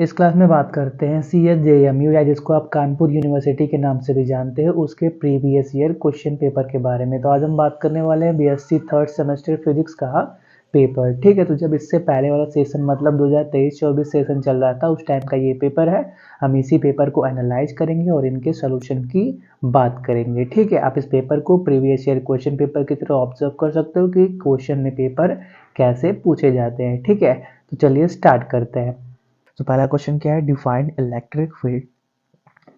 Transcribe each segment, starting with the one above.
इस क्लास में बात करते हैं CSJMU या जिसको आप कानपुर यूनिवर्सिटी के नाम से भी जानते हैं उसके प्रीवियस ईयर क्वेश्चन पेपर के बारे में। तो आज हम बात करने वाले हैं B.sc थर्ड सेमेस्टर फिजिक्स का पेपर। ठीक है, तो जब इससे पहले वाला सेशन मतलब 2023-24 सेशन चल रहा था उस टाइम का ये पेपर है। हम इसी पेपर को एनालाइज करेंगे और इनके सोल्यूशन की बात करेंगे। ठीक है, आप इस पेपर को प्रीवियस ईयर क्वेश्चन पेपर की तरह ऑब्जर्व कर सकते हो कि क्वेश्चन में पेपर कैसे पूछे जाते हैं। ठीक है, तो चलिए स्टार्ट करते हैं। तो पहला क्वेश्चन क्या है, डिफाइन इलेक्ट्रिक फील्ड।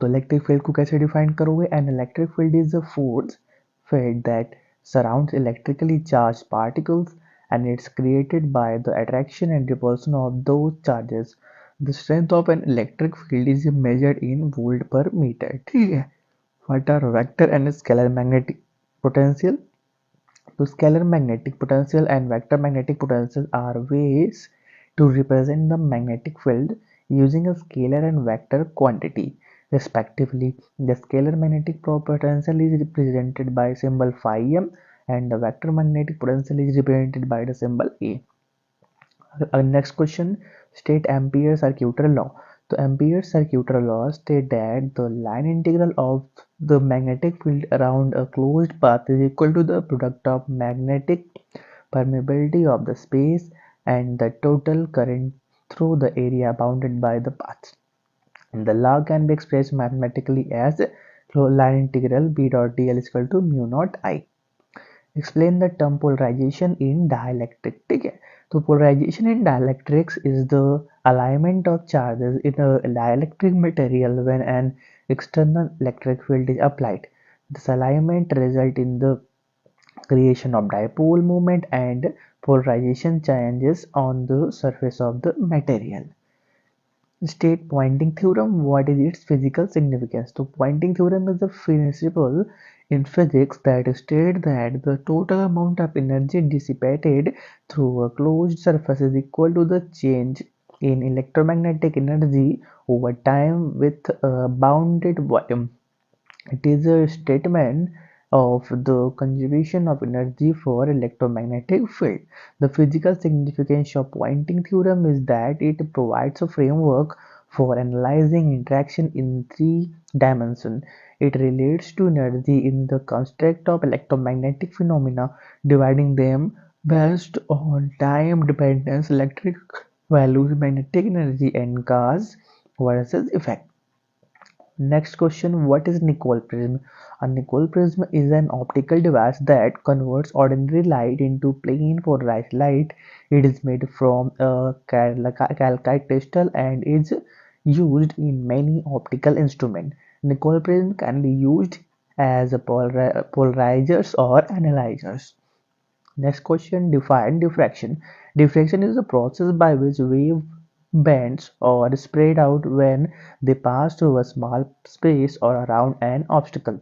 तो इलेक्ट्रिक फील्ड को कैसे डिफाइन करोगे? An electric field is a force field that surrounds electrically charged particles and it's created by the attraction and repulsion of those charges. The strength of an electric field is measured in volt per meter. ठीक है, what are vector and scalar magnetic potential? So scalar magnetic potential and vector magnetic potential are ways to represent the magnetic field using a scalar and vector quantity respectively. The scalar magnetic potential is represented by symbol phi m and the vector magnetic potential is represented by the symbol A. Next question, state Ampere circuitous law. So Ampere circuitous law state that the line integral of the magnetic field around a closed path is equal to the product of magnetic permeability of the space and the total current through the area bounded by the path. And the law can be expressed mathematically as line integral b dot dl is equal to mu naught I. Explain the term polarization in dielectric. ठीक है, तो polarization in dielectrics is the alignment of charges in a dielectric material when an external electric field is applied. This alignment results in the creation of dipole moment and polarization changes on the surface of the material. State Pointing theorem. What is its physical significance? So Pointing theorem is a principle in physics that states that the total amount of energy dissipated through a closed surface is equal to the change in electromagnetic energy over time with a bounded volume. It is a statement of the conservation of energy for electromagnetic field. The physical significance of Pointing theorem is that it provides a framework for analyzing interaction in three dimensions. It relates to energy in the construct of electromagnetic phenomena, dividing them based on time dependence, electric values, magnetic energy, and cause versus effect. Next question, what is Nicol prism? A Nicol prism is an optical device that converts ordinary light into plane polarized light. It is made from a calcite crystal and is used in many optical instruments. Nicol prism can be used as a polarizers or analyzers. Next question, define diffraction. Diffraction is the process by which wave bends or spread out when they pass through a small space or around an obstacle.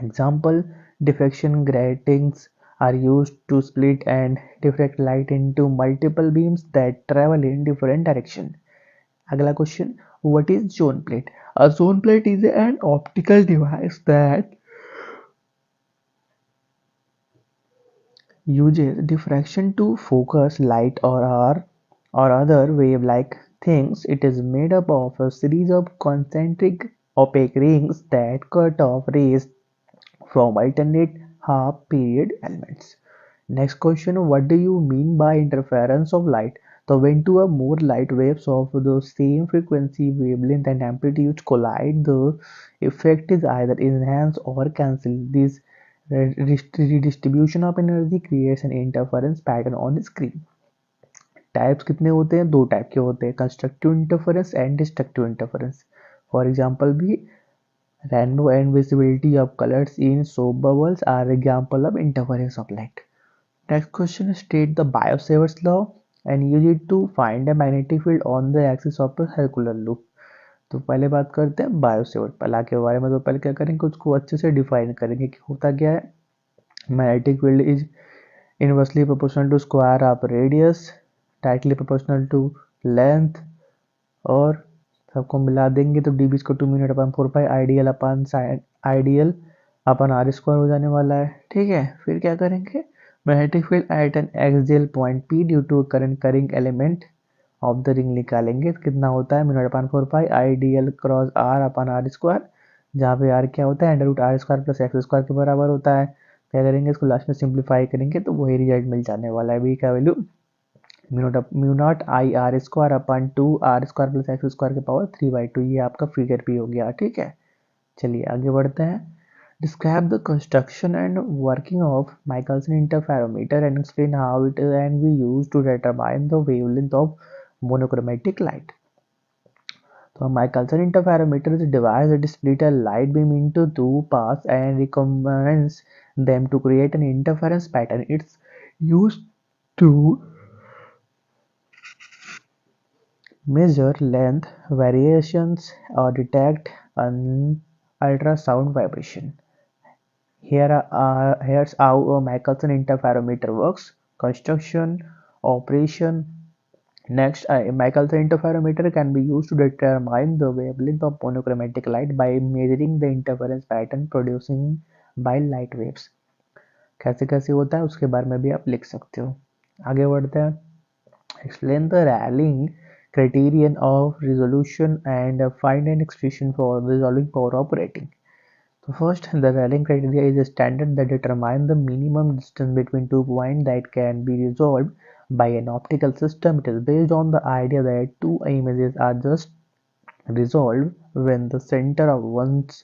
Example, diffraction gratings are used to split and diffract light into multiple beams that travel in different directions. अगला question, what is zone plate? A zone plate is an optical device that uses diffraction to focus light or other wave-like things. It is made up of a series of concentric opaque rings that cut off rays from alternate half-period elements. Next question, what do you mean by interference of light? So when two or more light waves of the same frequency, wavelength and amplitude collide, the effect is either enhanced or cancelled. This redistribution of energy creates an interference pattern on the screen. Types कितने होते हैं? दो type के होते हैं, constructive interference and destructive interference. For example भी rainbow and visibility of colors in soap bubbles are example of interference of light. Next question, state the Biot-Savart's law and use it to find a magnetic field on the axis of a circular loop. तो पहले बात करते हैं बायोसेवर्ट ला के बारे में. तो पहले क्या करेंगे, उसको अच्छे से डिफाइन करेंगे कि होता क्या है. Magnetic field is inversely proportional to square of radius, directly proportional to length, और सबको मिला देंगे तो डी बी को 2 minute upon 4 pi ideal upon sine ideal upon R square हो जाने वाला है. ठीक है, फिर क्या करेंगे, magnetic field at an axial point P due to current carrying element of the ring निकालेंगे तो कितना होता है μ0/4 I D L cross R upon R square, जहाँ पे आर क्या होता है under root R square plus X square के बराबर होता है। क्या करेंगे इसको लास्ट में सिंप्लीफाई करेंगे तो वही रिजल्ट मिल जाने वाला है। बी का value mu naught I R square upon 2 R square plus X square के पावर 3/2, ये आपका फिगर भी हो गया। ठीक है, चलिए आगे बढ़ते हैं। Describe the construction and working of Michelson interferometer and explain how it can be used to determine the wavelength of monochromatic light. So, a Michelson interferometer is a device that splits a light beam into two parts and recombines them to create an interference pattern. It's used to measure length variations or detect an ultrasound vibration. Here's how a Michelson interferometer works. Construction, operation. Next, a Michelson interferometer can be used to determine the wavelength of monochromatic light by measuring the interference pattern producing by light waves. कैसे कैसे होता है उसके बारे में भी आप लिख सकते हो। आगे बढ़ते हैं। Explain the Rayleigh criterion of resolution and find an expression for resolving power operating. So first, the Rayleigh criteria is a standard that determines the minimum distance between two points that can be resolved by an optical system. It is based on the idea that two images are just resolved when the center of one's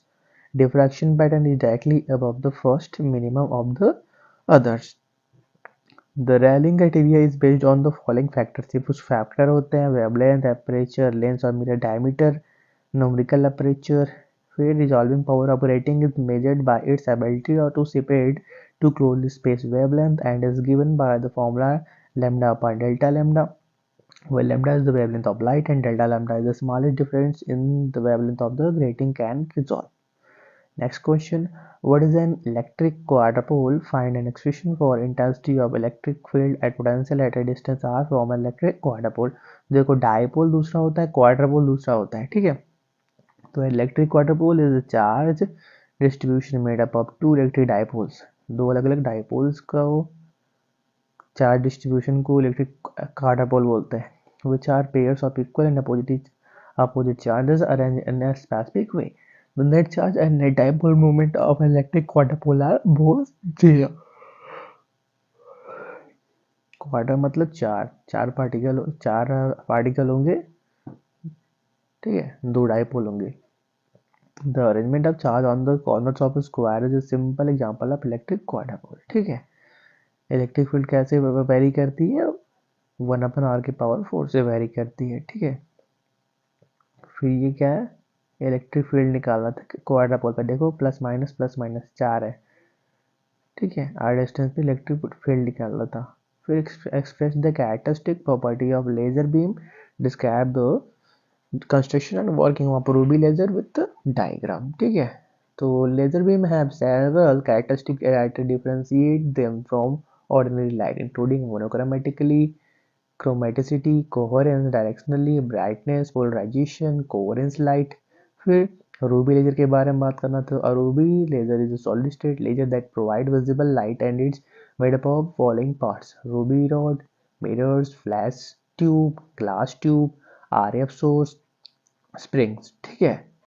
diffraction pattern is directly above the first minimum of the others. The Rayleigh criteria is based on the following factors. ये कुछ factor होते हैं: wavelength, aperture, lens और mirror diameter, numerical aperture. Where resolving power operating is measured by its ability to separate two closely spaced wavelengths and is given by the formula lambda upon delta lambda, where lambda is the wavelength of light and delta lambda is the smallest difference in the wavelength of the grating can resolve. Next question. What is an electric quadrupole? Find an expression for intensity of electric field at potential at a distance r from an electric quadrupole. देखो dipole दूसरा होता है, क्वाड्रपोल दूसरा होता है। ठीक है, तो electric quadrupole is a charge distribution made up of two electric dipoles. दो अलग अलग डायपोल्स का चार्ज डिस्ट्रीब्यूशन को इलेक्ट्रिक क्वाड्रपोल बोलते हैं। Which are pairs of equal and opposite charges arranged in a specific way. The net charge and net dipole moment of an electric quadrupole are both zero. क्वाड्र मतलब चार particle होंगे। ठीक है, दो dipole होंगे। The arrangement of charge on the corners of a square is a simple example of electric quadrupole. ठीक है, electric field कैसे वेरी करती है? 1/r की पावर 4 से वेरी करती है। ठीक है, फिर ये क्या है? इलेक्ट्रिक फील्ड निकालना था क्वाड्रपोल पर। देखो प्लस माइनस 4 है। ठीक है, आर डिस्टेंस पे इलेक्ट्रिक फील्ड निकालना था। फिर express the characteristic property of laser beam, describe the construction and working of ruby laser with the diagram. ठीक है, तो laser beam have several characteristics that differentiate them from ordinary light, including monochromatically, chromaticity, coherence, directionally, brightness, polarization, coherence light. फिर Ruby laser के बारे में बात करना था। A ruby laser is a solid state laser that provide visible light and it's made up of following parts: ruby rod, mirrors, flash tube, glass tube, RF source, springs. ठीक है,